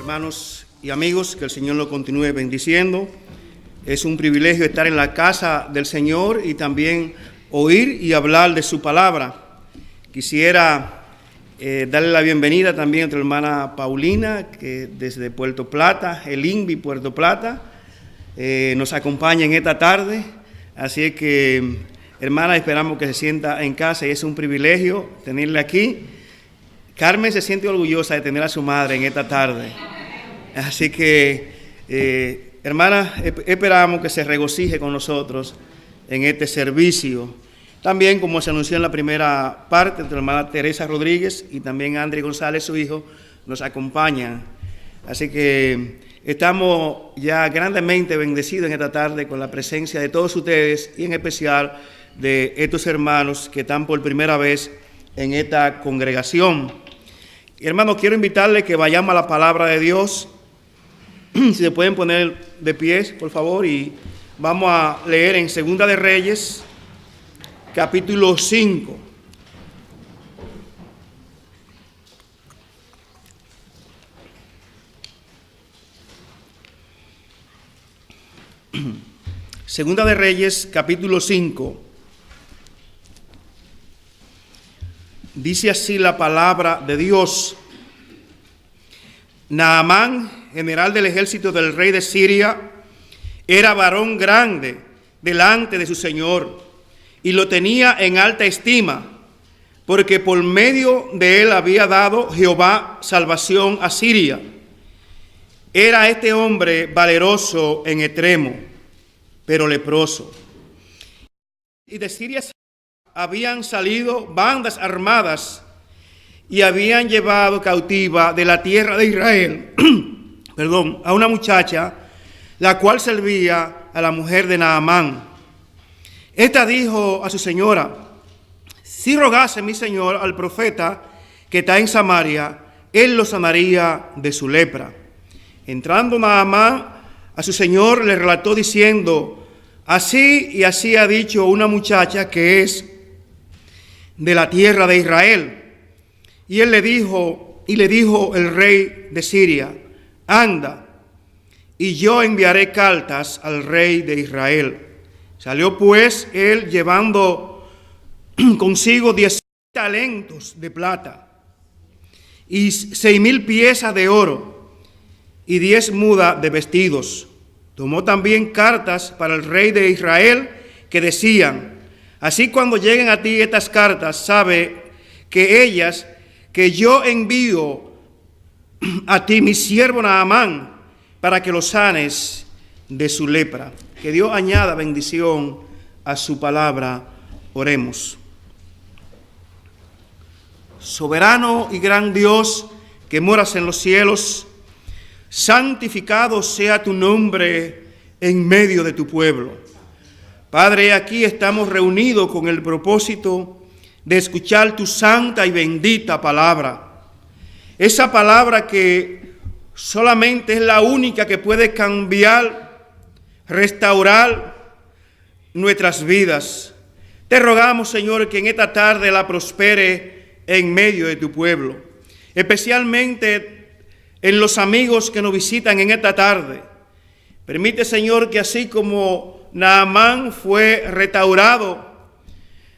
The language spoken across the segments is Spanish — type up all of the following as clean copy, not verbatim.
Hermanos y amigos, que el Señor lo continúe bendiciendo. Es un privilegio estar en la casa del Señor y también oír y hablar de su palabra. Quisiera darle la bienvenida también a nuestra hermana Paulina, que desde Puerto Plata, el INVI Puerto Plata, nos acompaña en esta tarde. Así es que, hermana, esperamos que se sienta en casa y es un privilegio tenerla aquí. Carmen se siente orgullosa de tener a su madre en esta tarde. Así que, hermana, esperamos que se regocije con nosotros en este servicio. También, como se anunció en la primera parte, nuestra hermana Teresa Rodríguez y también André González, su hijo, nos acompañan. Así que estamos ya grandemente bendecidos en esta tarde con la presencia de todos ustedes y en especial de estos hermanos que están por primera vez en esta congregación. Hermanos, quiero invitarles que vayamos a la palabra de Dios. Si se pueden poner de pies, por favor, y vamos a leer en Segunda de Reyes, capítulo 5. Segunda de Reyes, capítulo 5. Dice así la palabra de Dios. Naamán, general del ejército del rey de Siria, era varón grande delante de su señor y lo tenía en alta estima, porque por medio de él había dado Jehová salvación a Siria. Era este hombre valeroso en extremo, pero leproso. Y de Siria habían salido bandas armadas y habían llevado cautiva de la tierra de Israel a una muchacha, la cual servía a la mujer de Naamán. Esta dijo a su señora: si rogase mi señor al profeta que está en Samaria, él lo sanaría de su lepra. Entrando Naamán a su señor, le relató diciendo: así y así ha dicho una muchacha que es de la tierra de Israel. Y él le dijo el rey de Siria: anda, y yo enviaré cartas al rey de Israel. Salió pues él llevando consigo 10 talentos de plata y 6,000 piezas de oro y 10 mudas de vestidos. Tomó también cartas para el rey de Israel que decían: así cuando lleguen a ti estas cartas, sabe que yo envío a ti mi siervo Naamán para que lo sanes de su lepra. Que Dios añada bendición a su palabra. Oremos. Soberano y gran Dios que moras en los cielos, santificado sea tu nombre en medio de tu pueblo. Padre, aquí estamos reunidos con el propósito de escuchar tu santa y bendita palabra. Esa palabra que solamente es la única que puede cambiar, restaurar nuestras vidas. Te rogamos, Señor, que en esta tarde la prospere en medio de tu pueblo, especialmente en los amigos que nos visitan en esta tarde. Permite, Señor, que así como Naamán fue restaurado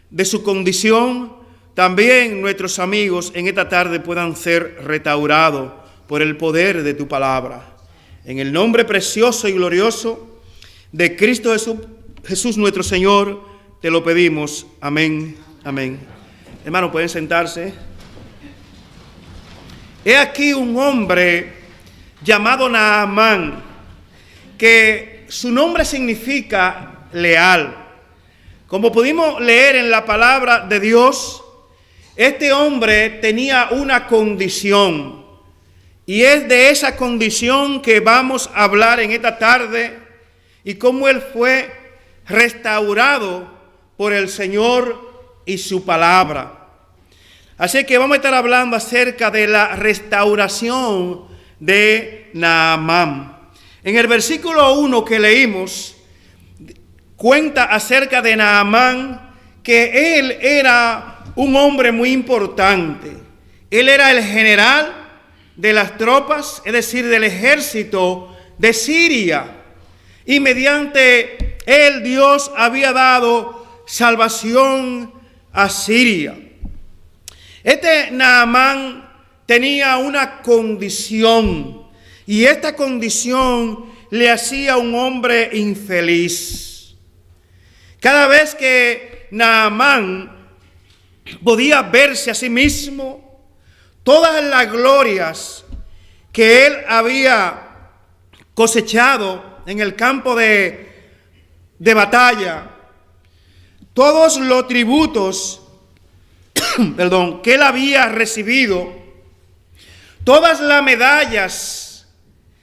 de su condición, también nuestros amigos en esta tarde puedan ser restaurados por el poder de tu palabra. En el nombre precioso y glorioso de Cristo Jesús nuestro Señor, te lo pedimos. Amén, amén. Hermanos, pueden sentarse. He aquí un hombre llamado Naamán, que su nombre significa leal. Como pudimos leer en la palabra de Dios, este hombre tenía una condición, y es de esa condición que vamos a hablar en esta tarde, y cómo él fue restaurado por el Señor y su palabra. Así que vamos a estar hablando acerca de la restauración de Naamán. En el versículo 1 que leímos, cuenta acerca de Naamán, que él era un hombre muy importante. Él era el general de las tropas, es decir, del ejército de Siria. Y mediante él Dios había dado salvación a Siria. Este Naamán tenía una condición, y esta condición le hacía un hombre infeliz. Cada vez que Naamán podía verse a sí mismo, todas las glorias que él había cosechado en el campo de batalla, todos los tributos que él había recibido, todas las medallas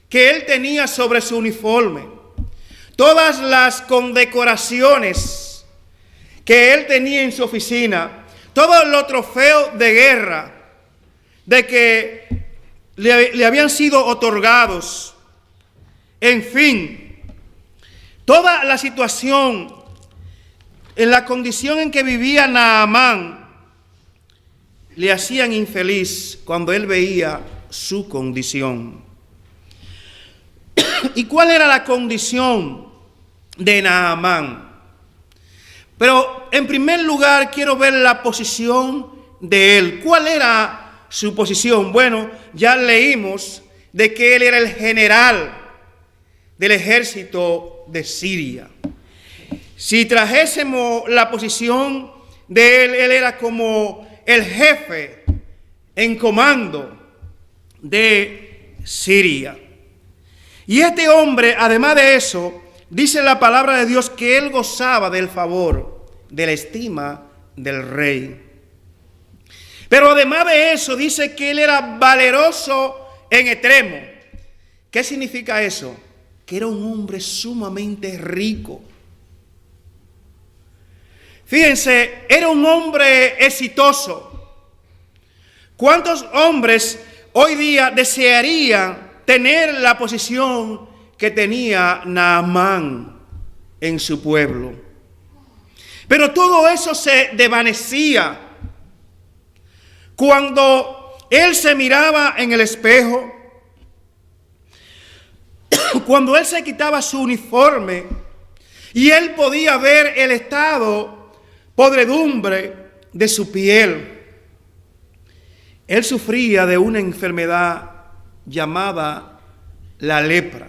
que él tenía sobre su uniforme, todas las condecoraciones que él tenía en su oficina, todos los trofeos de guerra de que le habían sido otorgados, en fin, toda la situación, en la condición en que vivía Naamán, le hacían infeliz cuando él veía su condición. ¿Y cuál era la condición de Naamán? Pero en primer lugar quiero ver la posición de él. ¿Cuál era su posición? Bueno, ya leímos de que él era el general del ejército de Siria. Si trajésemos la posición de él, él era como el jefe en comando de Siria. Y este hombre, además de eso, dice la palabra de Dios que él gozaba del favor, de la estima del rey. Pero además de eso, dice que él era valeroso en extremo. ¿Qué significa eso? Que era un hombre sumamente rico. Fíjense, era un hombre exitoso. ¿Cuántos hombres hoy día desearían tener la posición que tenía Naamán en su pueblo? Pero todo eso se desvanecía cuando él se miraba en el espejo, cuando él se quitaba su uniforme y él podía ver el estado podredumbre de su piel. Él sufría de una enfermedad llamada la lepra,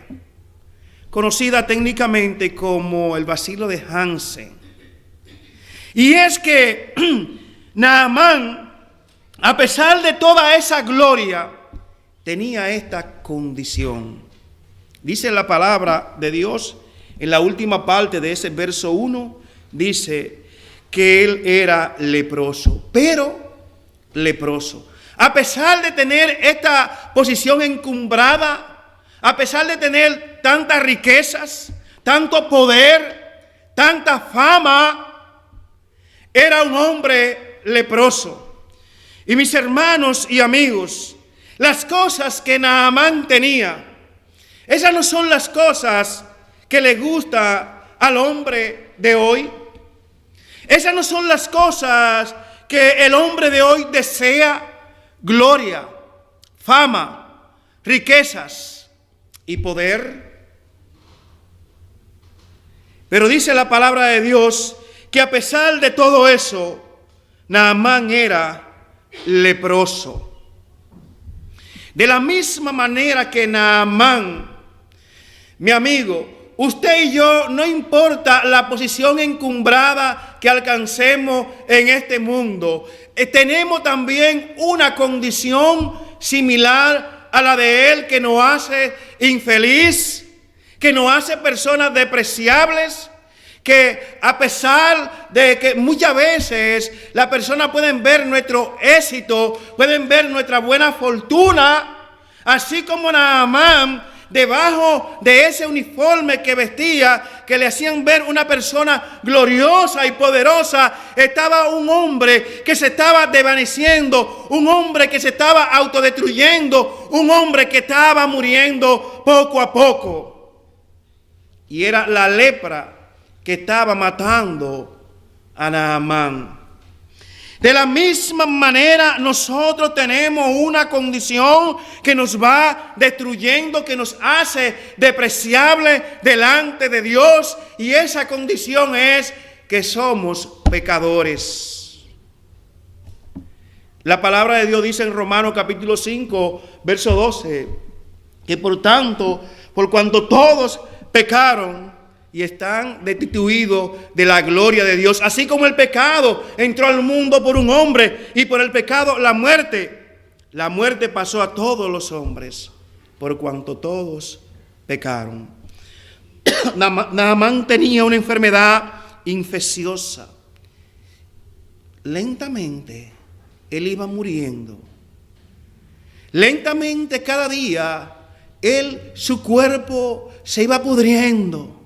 conocida técnicamente como el bacilo de Hansen. Y es que Naamán, a pesar de toda esa gloria, tenía esta condición. Dice la palabra de Dios en la última parte de ese verso 1, dice que él era leproso, pero leproso. A pesar de tener esta posición encumbrada, a pesar de tener tantas riquezas, tanto poder, tanta fama, era un hombre leproso. Y mis hermanos y amigos, las cosas que Naamán tenía, esas no son las cosas que le gusta al hombre de hoy. Esas no son las cosas que el hombre de hoy desea: gloria, fama, riquezas y poder. Pero dice la palabra de Dios que a pesar de todo eso, Naamán era leproso. De la misma manera que Naamán, mi amigo, usted y yo, no importa la posición encumbrada que alcancemos en este mundo, tenemos también una condición similar a la de él, que nos hace infeliz, que nos hace personas despreciables, que a pesar de que muchas veces las personas pueden ver nuestro éxito, pueden ver nuestra buena fortuna, así como Naamán, debajo de ese uniforme que vestía, que le hacían ver una persona gloriosa y poderosa, estaba un hombre que se estaba desvaneciendo, un hombre que se estaba autodestruyendo, un hombre que estaba muriendo poco a poco. Y era la lepra que estaba matando a Naamán. De la misma manera, nosotros tenemos una condición que nos va destruyendo, que nos hace despreciable delante de Dios. Y esa condición es que somos pecadores. La palabra de Dios dice en Romanos capítulo 5, verso 12, que por tanto, por cuanto todos pecaron y están destituidos de la gloria de Dios, así como el pecado entró al mundo por un hombre y por el pecado la muerte pasó a todos los hombres, por cuanto todos pecaron. Naamán tenía una enfermedad infecciosa. Lentamente él iba muriendo. Lentamente cada día su cuerpo se iba pudriendo.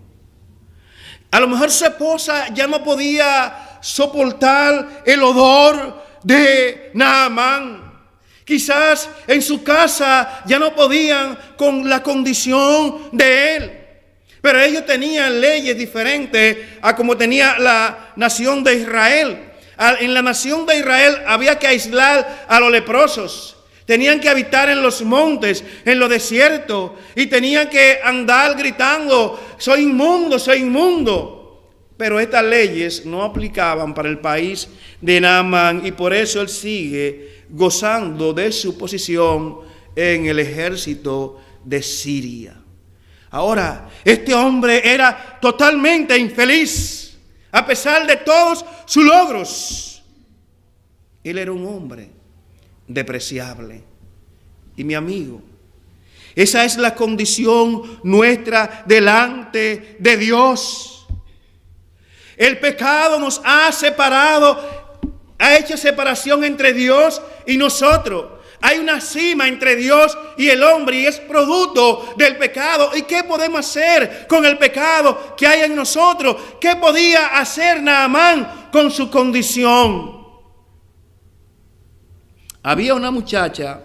A lo mejor su esposa ya no podía soportar el odor de Naamán. Quizás en su casa ya no podían con la condición de él. Pero ellos tenían leyes diferentes a como tenía la nación de Israel. En la nación de Israel había que aislar a los leprosos. Tenían que habitar en los montes, en los desiertos, y tenían que andar gritando, soy inmundo, soy inmundo. Pero estas leyes no aplicaban para el país de Naamán, y por eso él sigue gozando de su posición en el ejército de Siria. Ahora, este hombre era totalmente infeliz, a pesar de todos sus logros. Él era un hombre despreciable. Y mi amigo, esa es la condición nuestra delante de Dios. El pecado nos ha separado, ha hecho separación entre Dios y nosotros. Hay una cima entre Dios y el hombre, y es producto del pecado. ¿Y qué podemos hacer con el pecado que hay en nosotros? ¿Qué podía hacer Naamán con su condición? Había una muchacha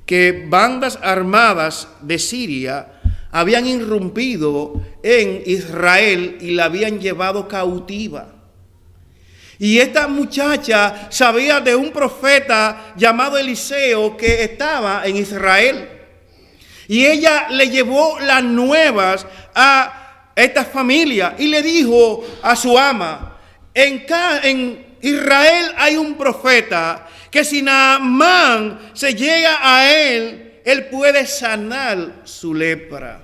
que bandas armadas de Siria habían irrumpido en Israel y la habían llevado cautiva. Y esta muchacha sabía de un profeta llamado Eliseo que estaba en Israel. Y ella le llevó las nuevas a esta familia y le dijo a su ama, en Israel hay un profeta que si Naamán se llega a él puede sanar su lepra.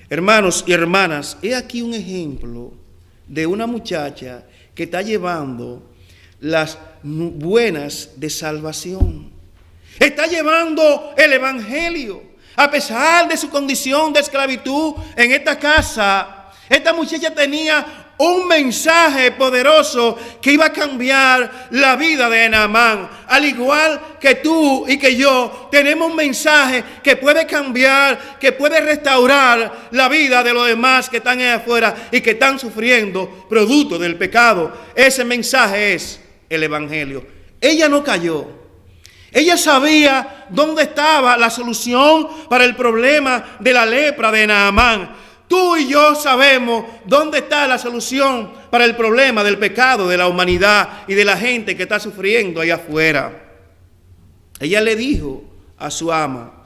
Hermanos y hermanas, he aquí un ejemplo de una muchacha que está llevando las buenas de salvación. Está llevando el evangelio. A pesar de su condición de esclavitud en esta casa, esta muchacha tenía un mensaje poderoso que iba a cambiar la vida de Naamán. Al igual que tú y que yo, tenemos un mensaje que puede cambiar, que puede restaurar la vida de los demás que están allá afuera y que están sufriendo producto del pecado. Ese mensaje es el evangelio. Ella no cayó. Ella sabía dónde estaba la solución para el problema de la lepra de Naamán. Tú y yo sabemos dónde está la solución para el problema del pecado de la humanidad y de la gente que está sufriendo allá afuera. Ella le dijo a su ama,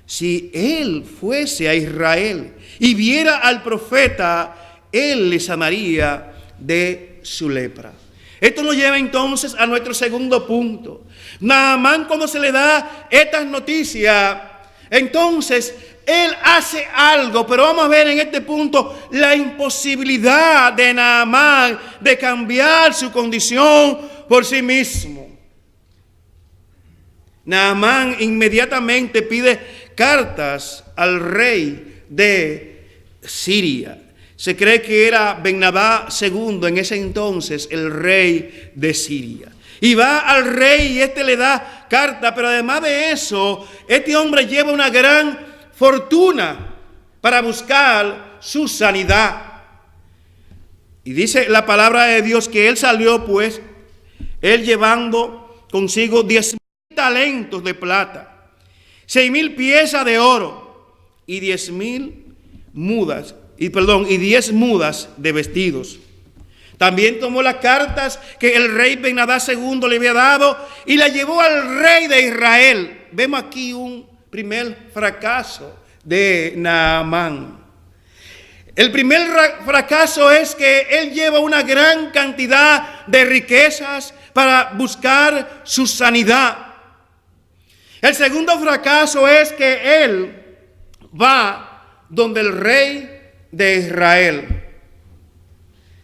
si él fuese a Israel y viera al profeta, él le sanaría de su lepra. Esto nos lleva entonces a nuestro segundo punto. Naamán, cuando se le da estas noticias, entonces él hace algo, pero vamos a ver en este punto la imposibilidad de Naamán de cambiar su condición por sí mismo. Naamán inmediatamente pide cartas al rey de Siria. Se cree que era Ben-Hadad II en ese entonces, el rey de Siria. Y va al rey y este le da carta, pero además de eso, este hombre lleva una gran fortuna para buscar su sanidad. Y dice la palabra de Dios que él salió, pues, él llevando consigo 10,000 talentos de plata, 6,000 piezas de oro y 10 mudas de vestidos. También tomó las cartas que el rey Ben-Hadad II le había dado y la llevó al rey de Israel. Vemos aquí un primer fracaso de Naamán. El primer fracaso es que él lleva una gran cantidad de riquezas para buscar su sanidad. El segundo fracaso es que él va donde el rey de Israel.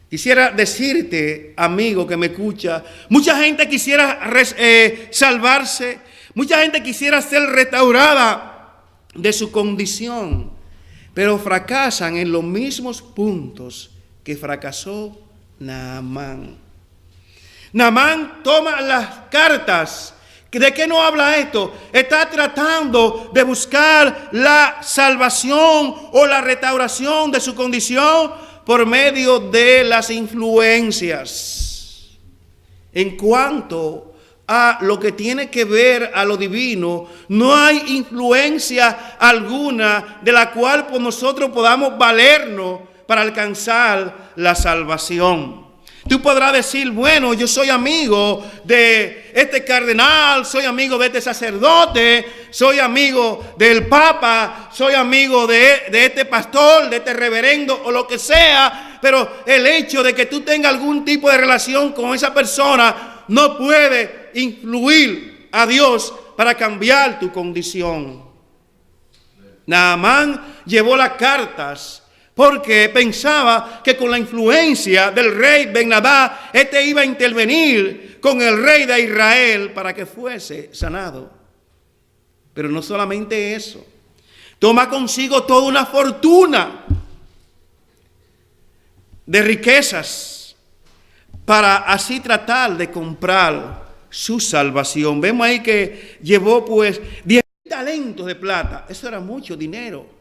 Quisiera decirte, amigo que me escucha, mucha gente quisiera salvarse, mucha gente quisiera ser restaurada de su condición, pero fracasan en los mismos puntos que fracasó Naamán. Naamán toma las cartas. ¿De qué no habla esto? Está tratando de buscar la salvación o la restauración de su condición por medio de las influencias. En cuanto a lo que tiene que ver a lo divino, no hay influencia alguna de la cual pues, nosotros podamos valernos para alcanzar la salvación. Tú podrás decir, bueno, yo soy amigo de este cardenal, soy amigo de este sacerdote, soy amigo del papa, soy amigo de este pastor, de este reverendo o lo que sea, pero el hecho de que tú tengas algún tipo de relación con esa persona no puede influir a Dios para cambiar tu condición. Naamán llevó las cartas porque pensaba que con la influencia del rey Ben-Hadad, este iba a intervenir con el rey de Israel para que fuese sanado. Pero no solamente eso, toma consigo toda una fortuna de riquezas para así tratar de comprar su salvación. Vemos ahí que llevó pues 10 talentos de plata, eso era mucho dinero.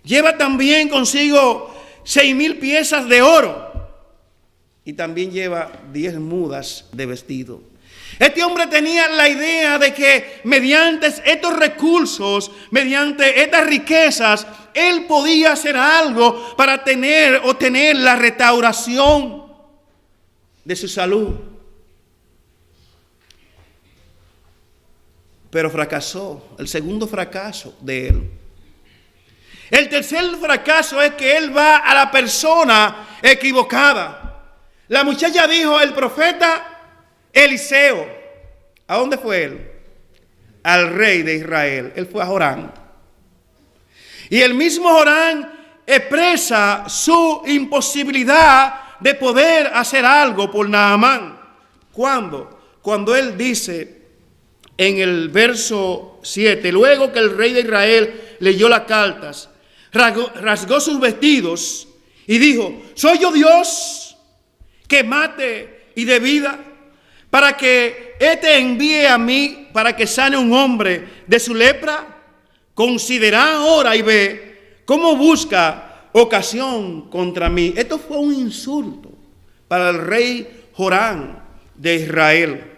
Lleva también consigo 6,000 piezas de oro. Y también lleva 10 mudas de vestido. Este hombre tenía la idea de que mediante estos recursos, mediante estas riquezas, él podía hacer algo para obtener la restauración de su salud. Pero fracasó. El segundo fracaso de él. El tercer fracaso es que él va a la persona equivocada. La muchacha dijo, el profeta Eliseo. ¿A dónde fue él? Al rey de Israel. Él fue a Jorán. Y el mismo Jorán expresa su imposibilidad de poder hacer algo por Naamán. ¿Cuándo? Cuando él dice en el verso 7, luego que el rey de Israel leyó las cartas, rasgó sus vestidos y dijo, ¿soy yo Dios que mate y dé vida para que éste envíe a mí para que sane un hombre de su lepra? Considera ahora y ve cómo busca ocasión contra mí. Esto fue un insulto para el rey Jorán de Israel.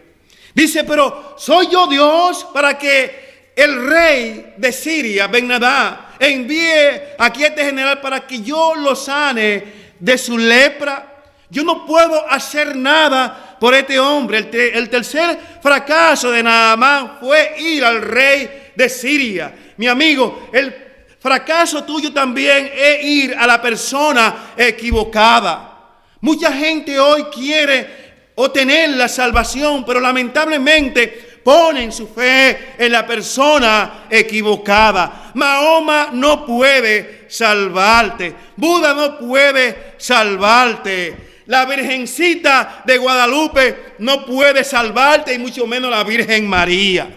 Dice, pero ¿soy yo Dios para que el rey de Siria, Ben-Hadad, envíe aquí a este general para que yo lo sane de su lepra? Yo no puedo hacer nada por este hombre. El tercer fracaso de Naamán fue ir al rey de Siria. Mi amigo, el fracaso tuyo también es ir a la persona equivocada. Mucha gente hoy quiere obtener la salvación, pero lamentablemente ponen su fe en la persona equivocada. Mahoma no puede salvarte. Buda no puede salvarte. La Virgencita de Guadalupe no puede salvarte, y mucho menos la Virgen María.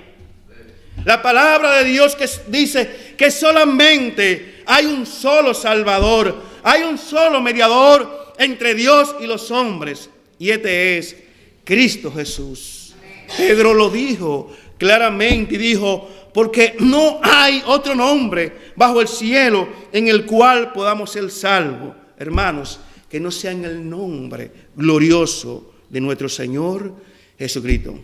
La palabra de Dios que dice que solamente hay un solo Salvador, hay un solo mediador entre Dios y los hombres, y este es Cristo Jesús. Pedro lo dijo claramente y dijo, porque no hay otro nombre bajo el cielo en el cual podamos ser salvos. Hermanos, que no sea en el nombre glorioso de nuestro Señor Jesucristo.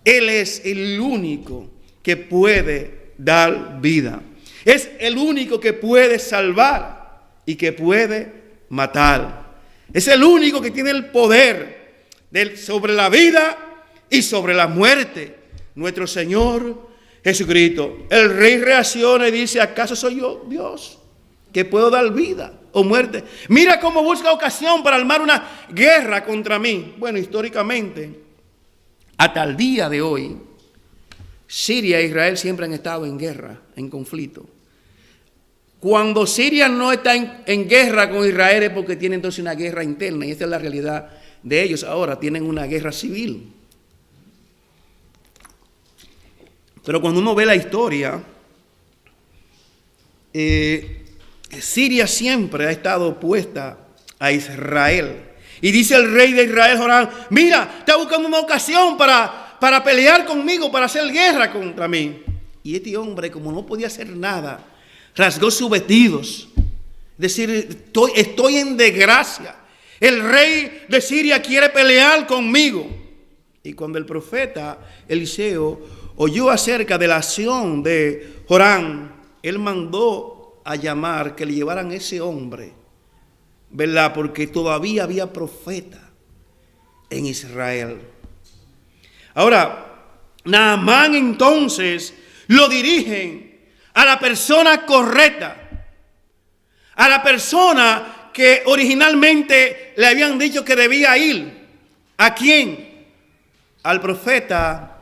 Él es el único que puede dar vida. Es el único que puede salvar y que puede matar. Es el único que tiene el poder sobre la vida y sobre la muerte. Nuestro Señor Jesucristo. El rey reacciona y dice: ¿acaso soy yo Dios que puedo dar vida o muerte? Mira cómo busca ocasión para armar una guerra contra mí. Bueno, históricamente, hasta el día de hoy, Siria e Israel siempre han estado en guerra, en conflicto. Cuando Siria no está en guerra con Israel es porque tiene entonces una guerra interna, y esta es la realidad de ellos ahora, tienen una guerra civil. Pero cuando uno ve la historia, Siria siempre ha estado opuesta a Israel. Y dice el rey de Israel, Joram: mira, está buscando una ocasión para pelear conmigo, para hacer guerra contra mí. Y este hombre, como no podía hacer nada, rasgó sus vestidos. Es decir, estoy en desgracia. El rey de Siria quiere pelear conmigo. Y cuando el profeta Eliseo oyó acerca de la acción de Joram, él mandó a llamar que le llevaran ese hombre, ¿verdad? Porque todavía había profeta en Israel. Ahora, Naamán entonces lo dirigen a la persona correcta, a la persona que originalmente le habían dicho que debía ir. ¿A quién? Al profeta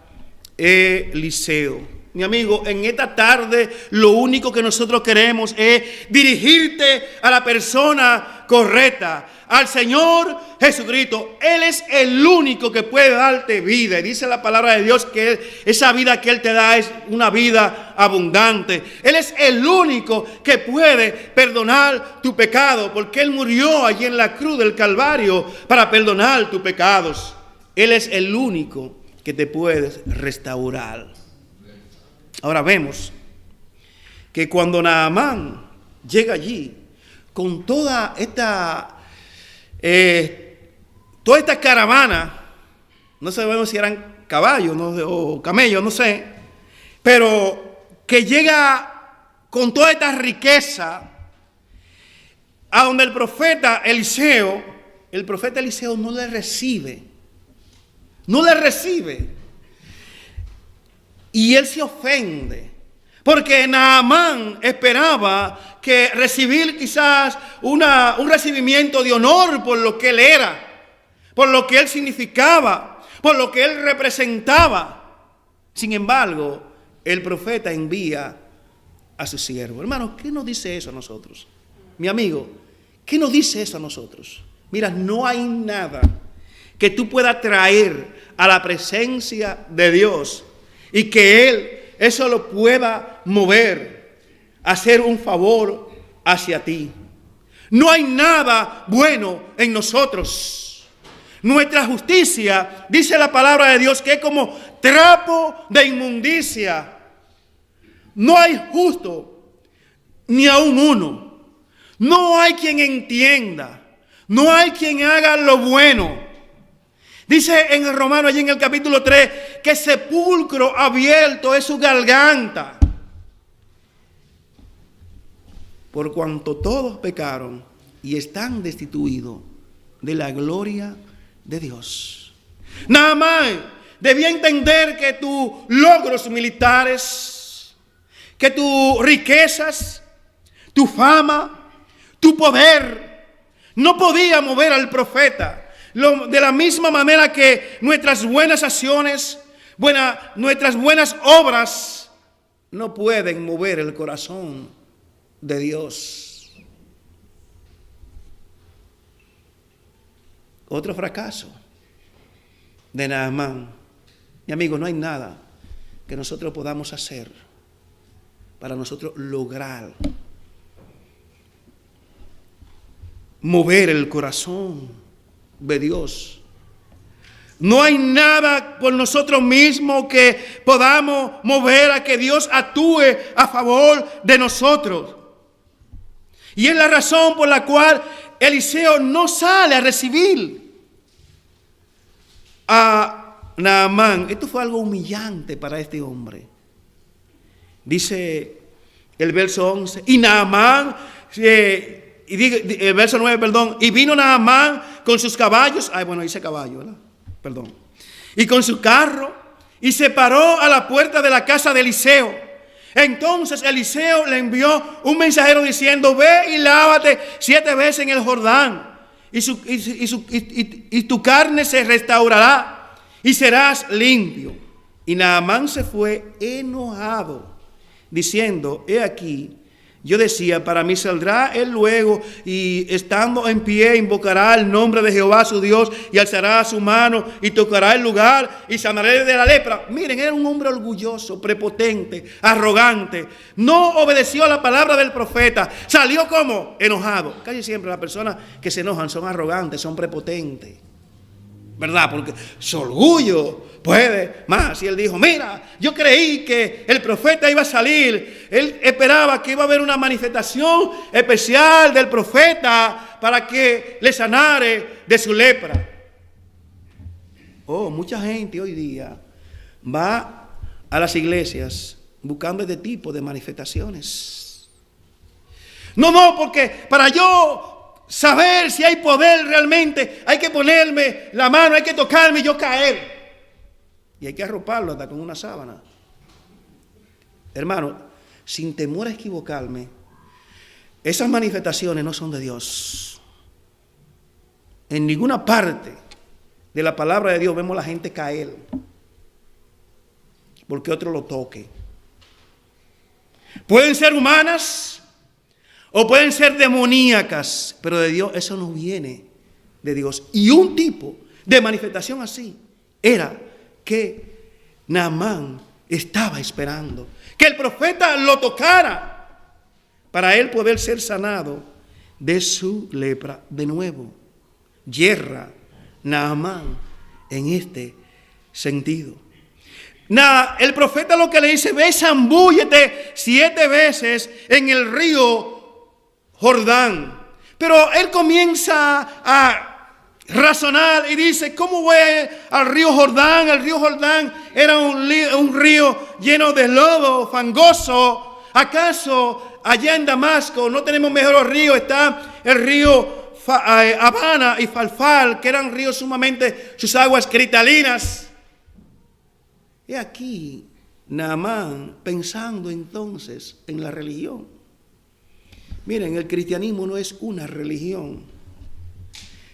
Eliseo. Mi amigo, en esta tarde lo único que nosotros queremos es dirigirte a la persona correcta, al Señor Jesucristo. Él es el único que puede darte vida. Y dice la palabra de Dios que esa vida que Él te da es una vida abundante. Él es el único que puede perdonar tu pecado, porque Él murió allí en la cruz del Calvario para perdonar tus pecados. Él es el único que te puede restaurar. Ahora vemos que cuando Naamán llega allí con toda esta caravana, no sabemos si eran caballos o camellos, no sé, pero que llega con toda esta riqueza a donde el profeta Eliseo no le recibe. Y él se ofende, porque Naamán esperaba que recibir quizás un recibimiento de honor por lo que él era, por lo que él significaba, por lo que él representaba. Sin embargo, el profeta envía a su siervo. Hermano, ¿qué nos dice eso a nosotros? Mi amigo, ¿qué nos dice eso a nosotros? Mira, no hay nada que tú puedas traer a la presencia de Dios y que Él eso lo pueda mover, hacer un favor hacia ti. No hay nada bueno en nosotros. Nuestra justicia, dice la palabra de Dios, que es como trapo de inmundicia. No hay justo, ni aun uno. No hay quien entienda. No hay quien haga lo bueno. Dice en el Romano, allí en el capítulo 3, que sepulcro abierto es su garganta. Por cuanto todos pecaron y están destituidos de la gloria de Dios. Naamán debía entender que tus logros militares, que tus riquezas, tu fama, tu poder, no podía mover al profeta. De la misma manera que nuestras buenas acciones, nuestras buenas obras no pueden mover el corazón de Dios. Otro fracaso de Naamán. Mi amigo, no hay nada que nosotros podamos hacer para nosotros lograr mover el corazón de Dios. No hay nada por nosotros mismos que podamos mover a que Dios actúe a favor de nosotros. Y es la razón por la cual Eliseo no sale a recibir a Naamán. Esto fue algo humillante para este hombre. Dice el verso 11, y Naamán el verso 9, perdón. Y vino Naamán con sus caballos. Ay, bueno, dice caballo, ¿verdad? Perdón. Y con su carro. Y se paró a la puerta de la casa de Eliseo. Entonces Eliseo le envió un mensajero diciendo: ve y lávate 7 veces en el Jordán. Y tu carne se restaurará. Y serás limpio. Y Naamán se fue enojado, diciendo: he aquí, yo decía, para mí saldrá él luego, y estando en pie invocará el nombre de Jehová su Dios, y alzará su mano y tocará el lugar y sanaré de la lepra. Miren, era un hombre orgulloso, prepotente, arrogante. No obedeció a la palabra del profeta. Salió como enojado. Casi siempre las personas que se enojan son arrogantes, son prepotentes, ¿verdad? Porque su orgullo puede más. Y él dijo: mira, yo creí que el profeta iba a salir. Él esperaba que iba a haber una manifestación especial del profeta para que le sanare de su lepra. Oh, mucha gente hoy día va a las iglesias buscando este tipo de manifestaciones. No, porque para yo saber si hay poder realmente, hay que ponerme la mano, hay que tocarme y yo caer. Y hay que arroparlo hasta con una sábana. Hermano, sin temor a equivocarme, esas manifestaciones no son de Dios. En ninguna parte de la palabra de Dios vemos a la gente caer porque otro lo toque. Pueden ser humanas o pueden ser demoníacas, pero de Dios eso no viene de Dios. Y un tipo de manifestación así era que Naamán estaba esperando que el profeta lo tocara para él poder ser sanado de su lepra. De nuevo, yerra Naamán en este sentido. El profeta lo que le dice: ve, zambúllete 7 veces en el río Jordán. Pero él comienza a razonar y dice: ¿cómo voy al río Jordán? El río Jordán era un río lleno de lodo, fangoso. ¿Acaso allá en Damasco no tenemos mejor río? Está el río Habana y Falfal, que eran ríos sumamente, sus aguas cristalinas. Y aquí Naamán pensando entonces en la religión. Miren, el cristianismo no es una religión.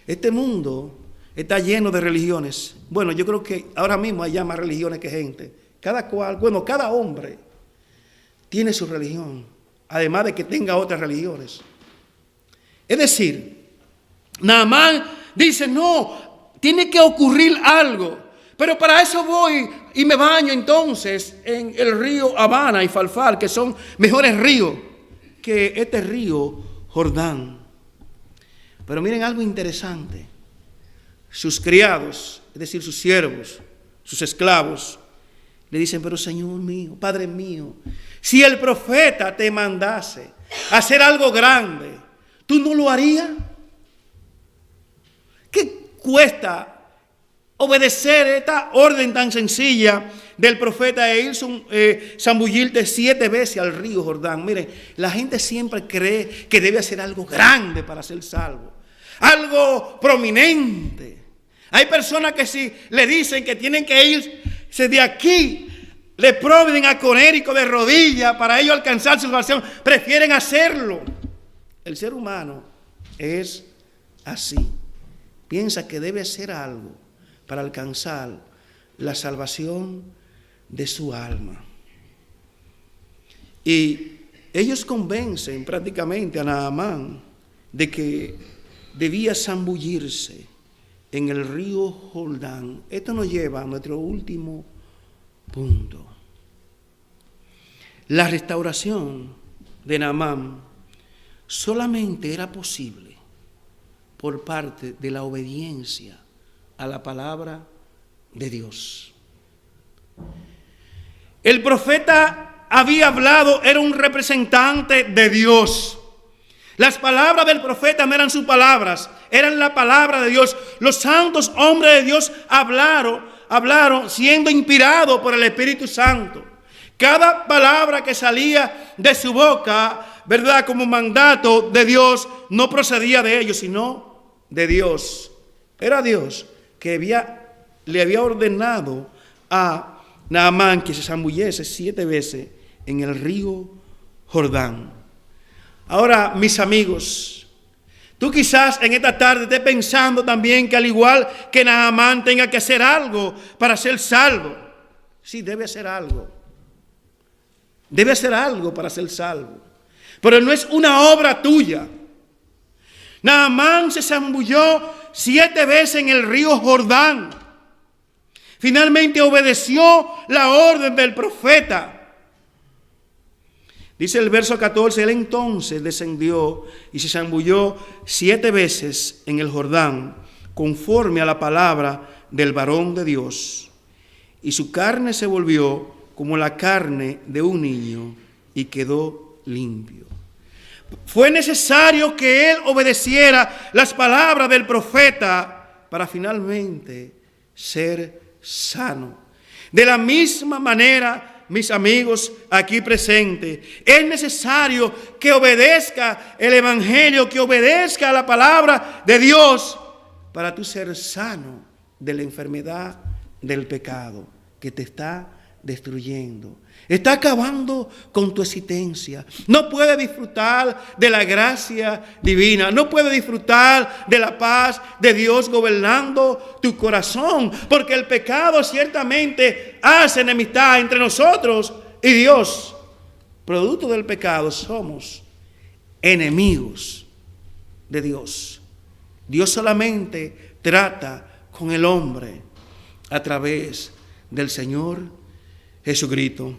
Este mundo está lleno de religiones. Bueno, yo creo que ahora mismo hay ya más religiones que gente. Cada hombre tiene su religión, además de que tenga otras religiones. Es decir, Naamán dice: no, tiene que ocurrir algo. Pero para eso voy y me baño entonces en el río Habana y Falfal, que son mejores ríos que este río Jordán. Pero miren algo interesante. Sus criados, es decir, sus siervos, sus esclavos, le dicen: pero Señor mío, Padre mío, si el profeta te mandase a hacer algo grande, ¿tú no lo harías? ¿Qué cuesta obedecer esta orden tan sencilla del profeta e ir zambullirte 7 veces al río Jordán? Miren, la gente siempre cree que debe hacer algo grande para ser salvo, algo prominente. Hay personas que si le dicen que tienen que irse de aquí, le proveen a Conérico de rodillas para ellos alcanzar su salvación, prefieren hacerlo. El ser humano es así. Piensa que debe hacer algo para alcanzar la salvación de su alma. Y ellos convencen prácticamente a Naamán de que debía zambullirse en el río Jordán. Esto nos lleva a nuestro último punto. La restauración de Naamán solamente era posible por parte de la obediencia a la palabra de Dios. El profeta había hablado, era un representante de Dios. Las palabras del profeta no eran sus palabras, eran la palabra de Dios. Los santos hombres de Dios hablaron siendo inspirados por el Espíritu Santo. Cada palabra que salía de su boca ¿verdad?, como mandato de Dios, no procedía de ellos, sino de Dios. Era Dios que le había ordenado a Naamán que se zambullese 7 veces en el río Jordán. Ahora, mis amigos, tú quizás en esta tarde estés pensando también que al igual que Naamán tenga que hacer algo para ser salvo. Sí, debe hacer algo. Debe hacer algo para ser salvo. Pero no es una obra tuya. Naamán se zambulló 7 veces en el río Jordán. Finalmente obedeció la orden del profeta. Dice el verso 14, él entonces descendió y se zambulló 7 veces en el Jordán, conforme a la palabra del varón de Dios. Y su carne se volvió como la carne de un niño y quedó limpio. Fue necesario que él obedeciera las palabras del profeta para finalmente ser sano. De la misma manera, mis amigos aquí presentes, es necesario que obedezca el evangelio, que obedezca a la palabra de Dios para tú ser sano de la enfermedad del pecado que te está destruyendo, está acabando con tu existencia. No puedes disfrutar de la gracia divina, no puedes disfrutar de la paz de Dios gobernando tu corazón, porque el pecado ciertamente hace enemistad entre nosotros y Dios. Producto del pecado somos enemigos de Dios. Dios solamente trata con el hombre a través del Señor Jesucristo.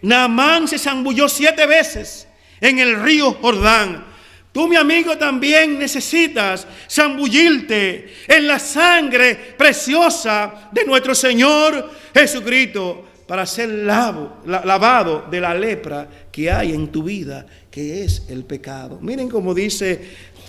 Naamán se zambulló 7 veces en el río Jordán. Tú, mi amigo, también necesitas zambullirte en la sangre preciosa de nuestro Señor Jesucristo para ser lavado de la lepra que hay en tu vida, que es el pecado. Miren cómo dice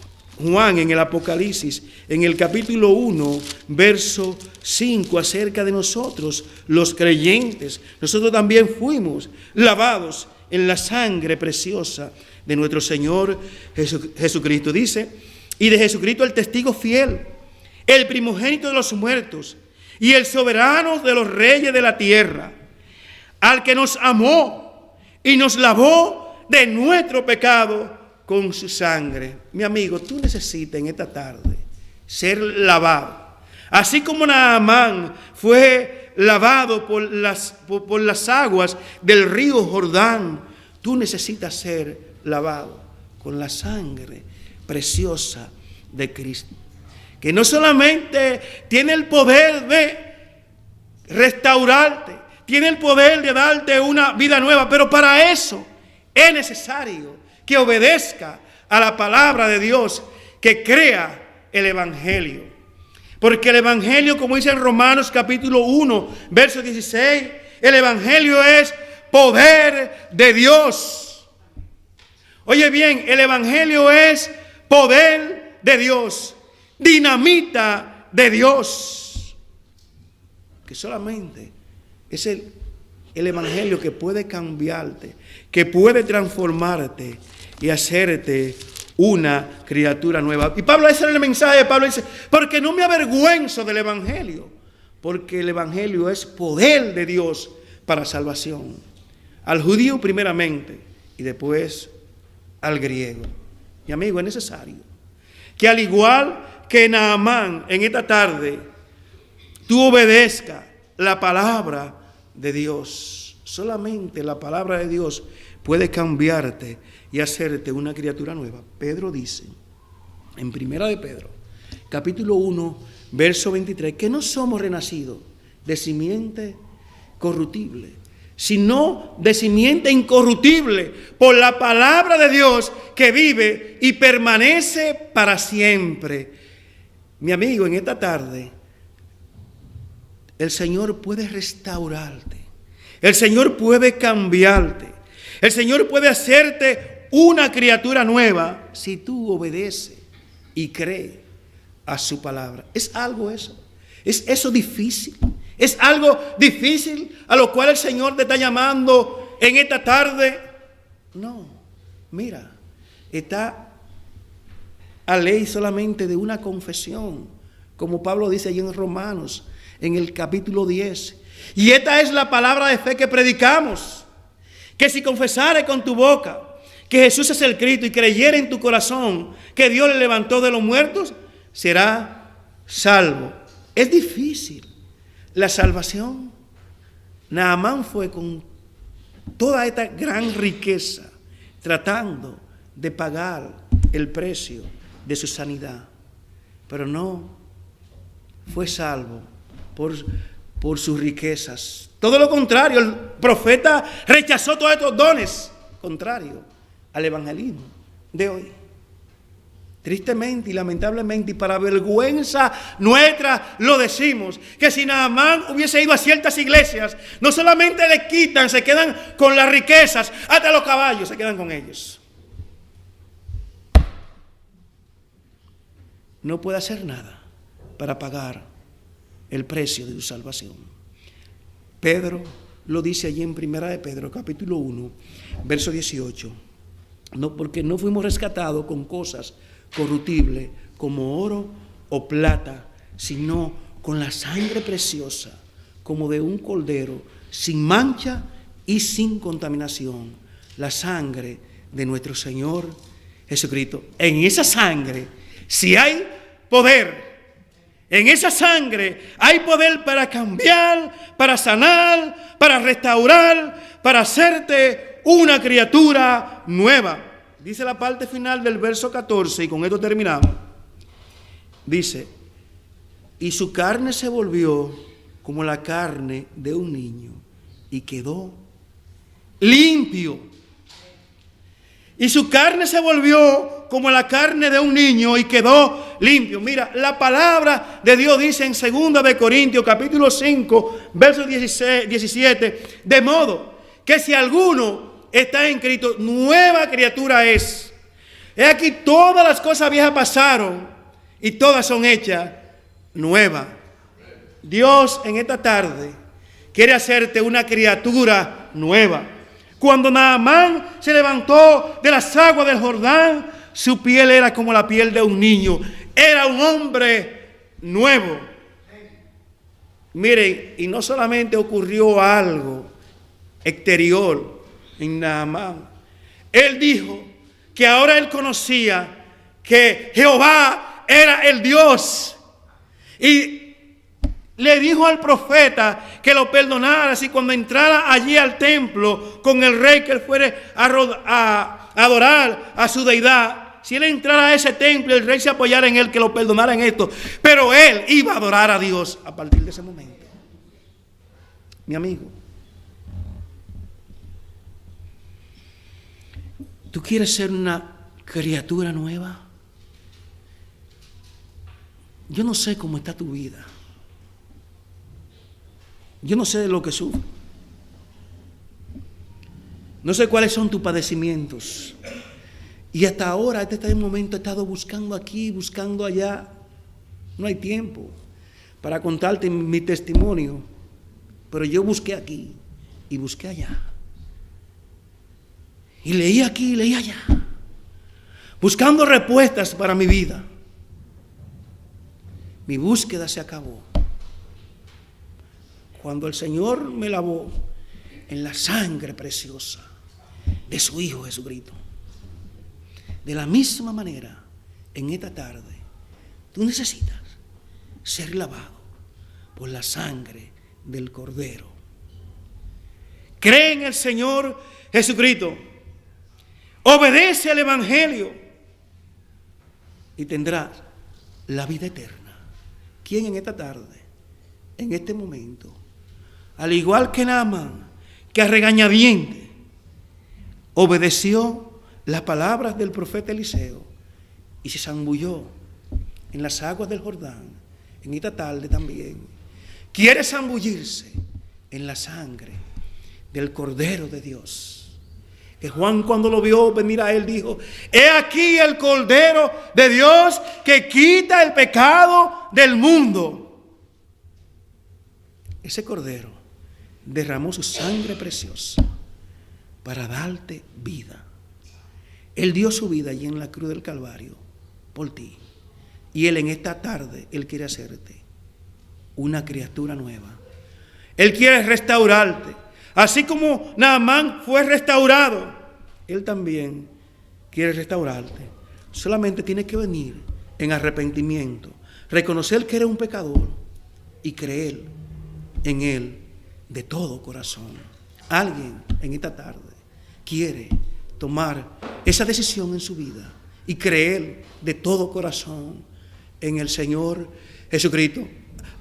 Juan en el Apocalipsis, en el capítulo 1, verso 5, acerca de nosotros, los creyentes. Nosotros también fuimos lavados en la sangre preciosa de nuestro Señor Jesucristo. Dice, y de Jesucristo el testigo fiel, el primogénito de los muertos y el soberano de los reyes de la tierra, al que nos amó y nos lavó de nuestro pecado con su sangre. Mi amigo, tú necesitas en esta tarde ser lavado. Así como Naamán fue lavado por las aguas del río Jordán, tú necesitas ser lavado con la sangre preciosa de Cristo, que no solamente tiene el poder de restaurarte, tiene el poder de darte una vida nueva, pero para eso es necesario que obedezca a la palabra de Dios, que crea el evangelio. Porque el evangelio, como dice en Romanos capítulo 1, verso 16, el evangelio es poder de Dios. Oye bien, el evangelio es poder de Dios, dinamita de Dios, que solamente es el evangelio que puede cambiarte, que puede transformarte y hacerte una criatura nueva. Y Pablo, ese era el mensaje de Pablo, dice, porque no me avergüenzo del evangelio, porque el evangelio es poder de Dios para salvación, al judío primeramente y después al griego. Mi amigo, es necesario que al igual que Naamán en esta tarde, tú obedezcas la palabra de Dios. Solamente la palabra de Dios puede cambiarte y hacerte una criatura nueva. Pedro dice, en Primera de Pedro, capítulo 1, verso 23, que no somos renacidos de simiente corruptible, sino de simiente incorruptible, por la palabra de Dios que vive y permanece para siempre. Mi amigo, en esta tarde, el Señor puede restaurarte, el Señor puede cambiarte, el Señor puede hacerte una criatura nueva si tú obedeces y crees a su palabra. ¿Es algo eso? ¿Es eso difícil? ¿Es algo difícil a lo cual el Señor te está llamando en esta tarde? No, mira, está a ley solamente de una confesión, como Pablo dice allí en Romanos, en el capítulo 10. Y esta es la palabra de fe que predicamos, que si confesares con tu boca que Jesús es el Cristo y creyere en tu corazón que Dios le levantó de los muertos, será salvo. Es difícil la salvación. Naamán fue con toda esta gran riqueza tratando de pagar el precio de su sanidad, pero no fue salvo por sus riquezas. Todo lo contrario, el profeta rechazó todos estos dones, contrario al evangelismo de hoy. Tristemente y lamentablemente, y para vergüenza nuestra lo decimos, que si Naamán hubiese ido a ciertas iglesias, no solamente le quitan, se quedan con las riquezas, hasta los caballos se quedan con ellos. No puede hacer nada para pagar el precio de su salvación. Pedro lo dice allí en Primera de Pedro, capítulo 1, verso 18. No, porque no fuimos rescatados con cosas corruptibles como oro o plata, sino con la sangre preciosa, como de un cordero, sin mancha y sin contaminación, la sangre de nuestro Señor Jesucristo. En esa sangre, si hay poder, en esa sangre hay poder para cambiar, para sanar, para restaurar, para hacerte una criatura nueva. Dice la parte final del verso 14, y con esto terminamos. Dice, y su carne se volvió como la carne de un niño, y quedó limpio. Y su carne se volvió como la carne de un niño y quedó limpio. Mira, la palabra de Dios dice en 2 de Corintios, capítulo 5, verso 17, de modo que si alguno está en Cristo, nueva criatura es. He aquí todas las cosas viejas pasaron y todas son hechas nuevas. Dios en esta tarde quiere hacerte una criatura nueva. Cuando Naamán se levantó de las aguas del Jordán, su piel era como la piel de un niño. Era un hombre nuevo. Miren, y no solamente ocurrió algo exterior en Naamán. Él dijo que ahora él conocía que Jehová era el Dios. Y le dijo al profeta que lo perdonara si cuando entrara allí al templo con el rey que él fuere a adorar a su deidad, si él entrara a ese templo, el rey se apoyara en él, que lo perdonara en esto. Pero él iba a adorar a Dios a partir de ese momento. Mi amigo, ¿tú quieres ser una criatura nueva? Yo no sé cómo está tu vida. Yo no sé de lo que sufres. No sé cuáles son tus padecimientos. Y hasta ahora, hasta este momento, he estado buscando aquí, buscando allá. No hay tiempo para contarte mi testimonio. Pero yo busqué aquí y busqué allá. Y leí aquí y leí allá. Buscando respuestas para mi vida. Mi búsqueda se acabó cuando el Señor me lavó en la sangre preciosa de su Hijo Jesucristo. De la misma manera, en esta tarde, tú necesitas ser lavado por la sangre del Cordero. Cree en el Señor Jesucristo. Obedece al Evangelio y tendrás la vida eterna. ¿Quién en esta tarde, en este momento, al igual que Naamán, que a regañadientes obedeció las palabras del profeta Eliseo y se zambulló en las aguas del Jordán, en esta tarde también quiere zambullirse en la sangre del Cordero de Dios? Que Juan, cuando lo vio venir a él, dijo: he aquí el Cordero de Dios que quita el pecado del mundo. Ese Cordero derramó su sangre preciosa para darte vida. Él dio su vida allí en la cruz del Calvario por ti. Y Él en esta tarde, Él quiere hacerte una criatura nueva. Él quiere restaurarte. Así como Naamán fue restaurado, Él también quiere restaurarte. Solamente tienes que venir en arrepentimiento, reconocer que eres un pecador y creer en Él de todo corazón. Alguien en esta tarde quiere tomar esa decisión en su vida y creer de todo corazón en el Señor Jesucristo.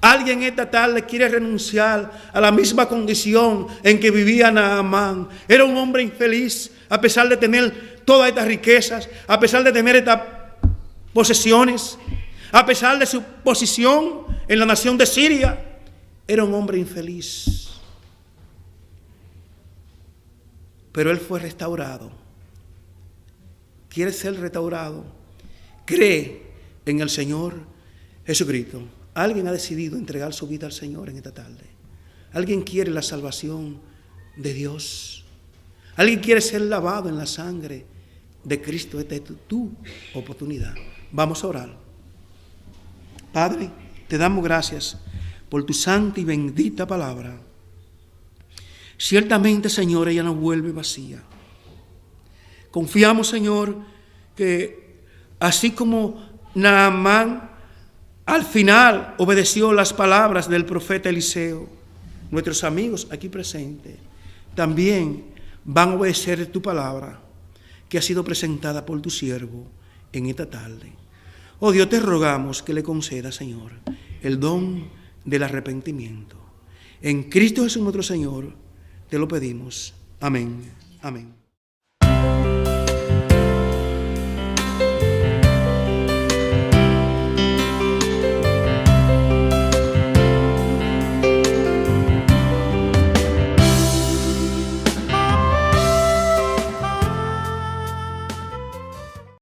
Alguien esta tarde quiere renunciar a la misma condición en que vivía Naamán. Era un hombre infeliz, a pesar de tener todas estas riquezas, a pesar de tener estas posesiones, a pesar de su posición en la nación de Siria. Era un hombre infeliz. Pero él fue restaurado. ¿Quiere ser restaurado? Cree en el Señor Jesucristo. Alguien ha decidido entregar su vida al Señor en esta tarde. Alguien quiere la salvación de Dios. Alguien quiere ser lavado en la sangre de Cristo. Esta es tu oportunidad. Vamos a orar. Padre, te damos gracias por tu santa y bendita palabra. Ciertamente, Señor, ella no vuelve vacía. Confiamos, Señor, que así como Naamán al final obedeció las palabras del profeta Eliseo, nuestros amigos aquí presentes también van a obedecer tu palabra que ha sido presentada por tu siervo en esta tarde. Oh Dios, te rogamos que le conceda, Señor, el don del arrepentimiento. En Cristo Jesús nuestro Señor te lo pedimos. Amén. Amén.